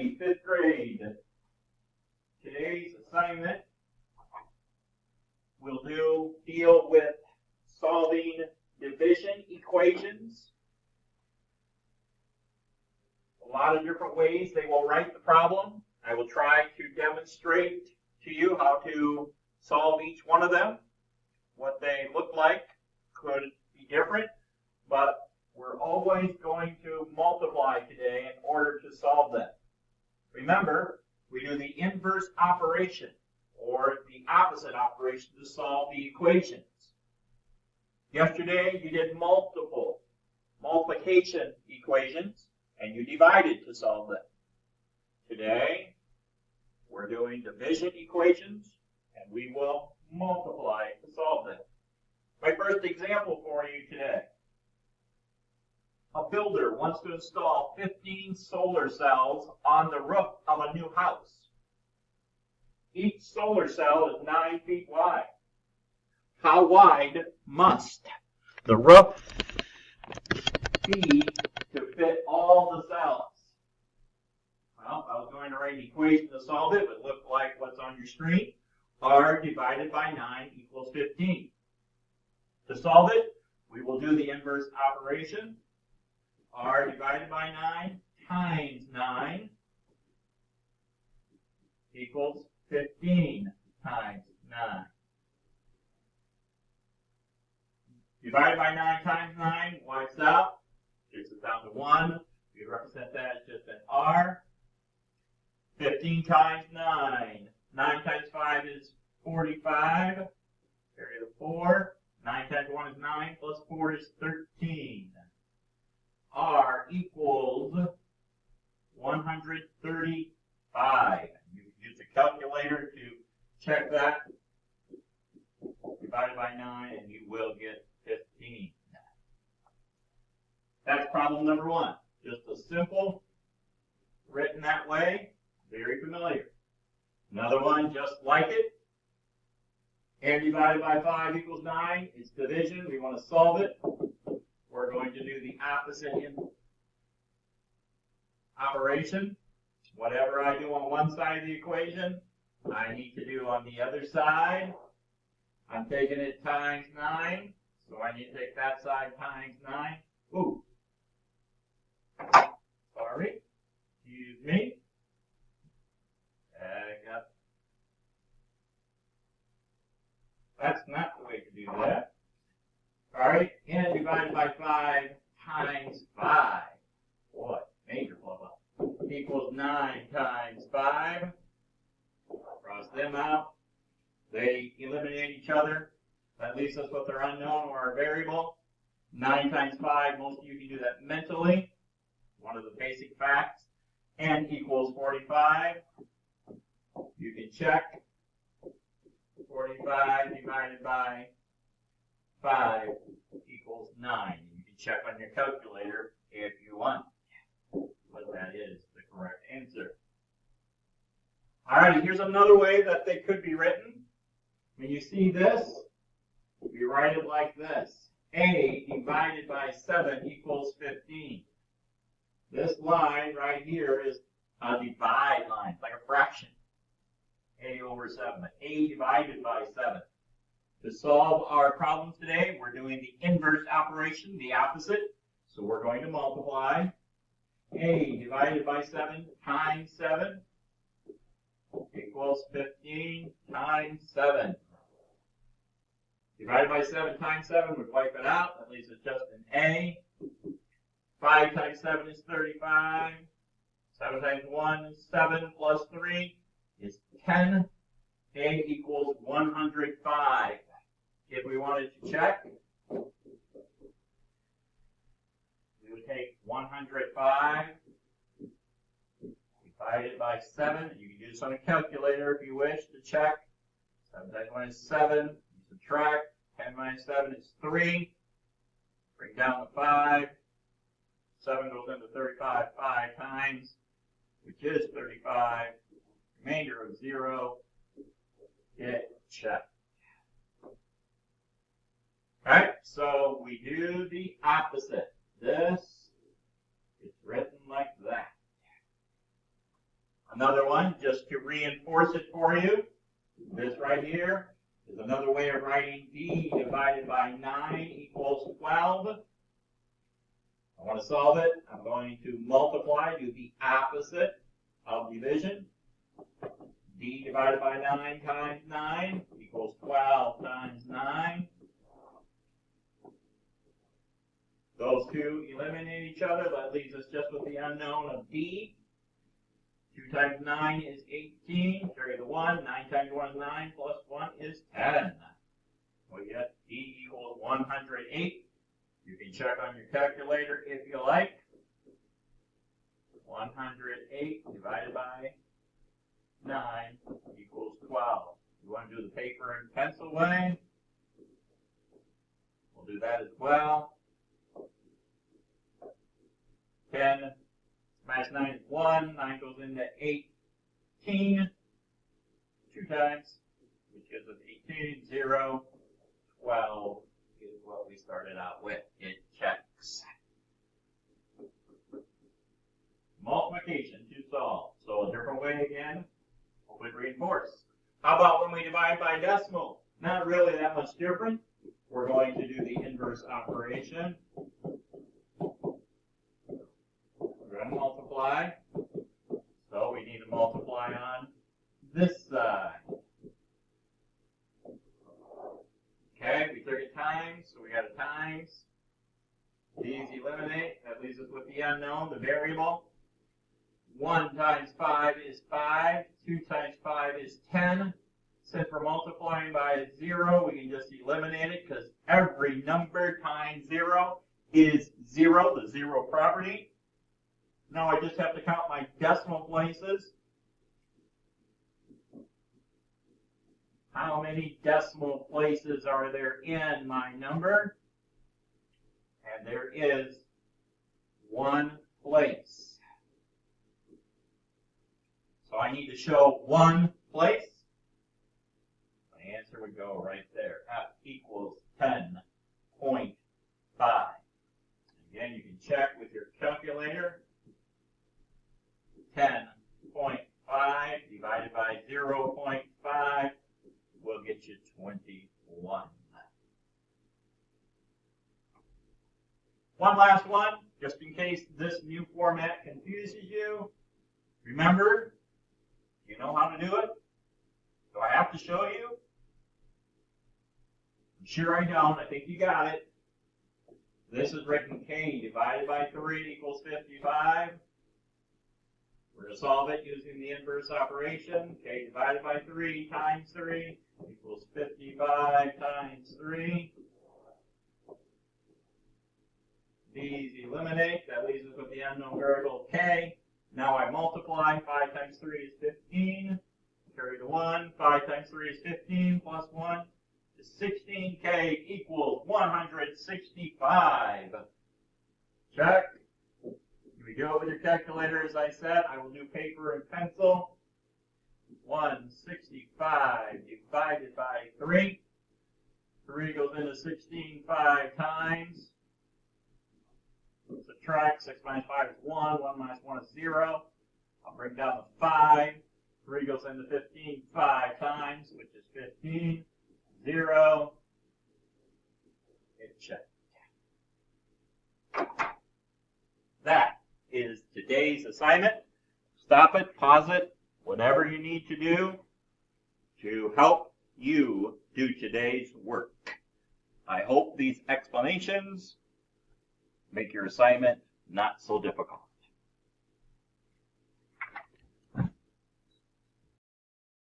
Alrighty, fifth grade. Today's assignment will deal with solving division equations. A lot of different ways they will write the problem. I will try to demonstrate to you how to solve each one of them. What they look like could be different, but we're always going to multiply today in order to solve them. Remember, we do the inverse operation or the opposite operation to solve the equations. Yesterday you did multiplication equations and you divided to solve them. Today we're doing division equations and we will multiply to solve them. My first example for you today. A builder wants to install 15 solar cells on the roof of a new house. Each solar cell is 9 feet wide. How wide must the roof be to fit all the cells? Well, I was going to write an equation to solve it. It would look like what's on your screen. R divided by 9 equals 15. To solve it, we will do the inverse operation. R divided by 9 times 9 equals 15 times 9. Divided by 9 times 9 wipes out, takes it down to 1. We represent that as just an R. 15 times 9. 9 times 5 is 45. Carry the 4. 9 times 1 is 9, plus 4 is 13. R equals 135. You can use a calculator to check that. Divided by 9 and you will get 15. That's problem number 1. Just a simple, written that way, very familiar. Another one just like it. N divided by 5 equals 9. It's division. We want to solve it. We're going to do the opposite in operation. Whatever I do on one side of the equation, I need to do on the other side. I'm taking it times 9, so I need to take that side times 9. Ooh. Sorry. Excuse me. That's not the way to do that. All right, n divided by 5 times 5. Boy, major blow up. Equals 9 times 5. Cross them out. They eliminate each other. That leaves us with our unknown or our variable. 9 times 5, most of you can do that mentally. One of the basic facts. N equals 45. You can check. 45 divided by 5 equals 9. You can check on your calculator if you want. But that is the correct answer. Alrighty, here's another way that they could be written. When you see this, you write it like this. A divided by 7 equals 15. This line right here is a divide line, like a fraction. A over 7. A divided by 7. To solve our problems today, we're doing the inverse operation, the opposite. So we're going to multiply. A divided by 7 times 7 equals 15 times 7. Divided by 7 times 7 would wipe it out. That leaves it just an A. 5 times 7 is 35. 7 times 1 is 7 plus 3 is 10. A equals 105. If we wanted to check, we would take 105 divided by 7. You can do this on a calculator if you wish to check. 7 times 1 is 7. You subtract. 10 minus 7 is 3. Bring down the 5. 7 goes into 35 5 times, which is 35. Remainder of 0. Get checked. Alright, so we do the opposite. This is written like that. Another one, just to reinforce it for you, this right here is another way of writing d divided by 9 equals 12. I want to solve it. I'm going to multiply, do the opposite of division. D divided by 9 times 9 equals 12 times 9. Those two eliminate each other. That leaves us just with the unknown of d. 2 times 9 is 18. Carry the 1. 9 times 1 is 9. Plus 1 is 10. We get d equals 108. You can check on your calculator if you like. 108 divided by 9 equals 12. You want to do the paper and pencil way? We'll do that as well. 10 minus 9 is 1. 9 goes into 18 2 times, which gives us 18. 0, 12 is what we started out with. It checks. Multiplication to solve. So a different way again, hopefully reinforced. How about when we divide by decimal? Not really that much different. We're going to do the inverse operation. We're going to multiply. So we need to multiply on this side. Okay, we took it times, so we got a times. These eliminate. That leaves us with the unknown, the variable. 1 times 5 is 5. 2 times 5 is 10. Since we're multiplying by a 0, we can just eliminate it because every number times 0 is 0, the 0 property. Now I just have to count my decimal places. How many decimal places are there in my number? And there is 1 place. So I need to show 1 place. My answer would go right there. F equals 10.5. Again, you can check with your calculator. 10.5 divided by 0.5 will get you 21. One last one, just in case this new format confuses you. Remember, you know how to do it? Do I have to show you? I'm sure I don't. I think you got it. This is written k divided by 3 equals 55. We're going to solve it using the inverse operation. K divided by 3 times 3 equals 55 times 3. These eliminate. That leaves us with the unknown variable k. Now I multiply. 5 times 3 is 15. Carry the 1. 5 times 3 is 15 plus 1 is 16k equals 165. Check. Here we go with your calculator. As I said, I will do paper and pencil. 165 divided by 3. 3 goes into 16 5 times. Subtract. 6 minus 5 is 1. 1 minus 1 is 0. I'll bring down the 5. 3 goes into 15 5 times, which is 15. 0. It checked. That is today's assignment. Stop it, pause it, whatever you need to do to help you do today's work. I hope these explanations make your assignment not so difficult.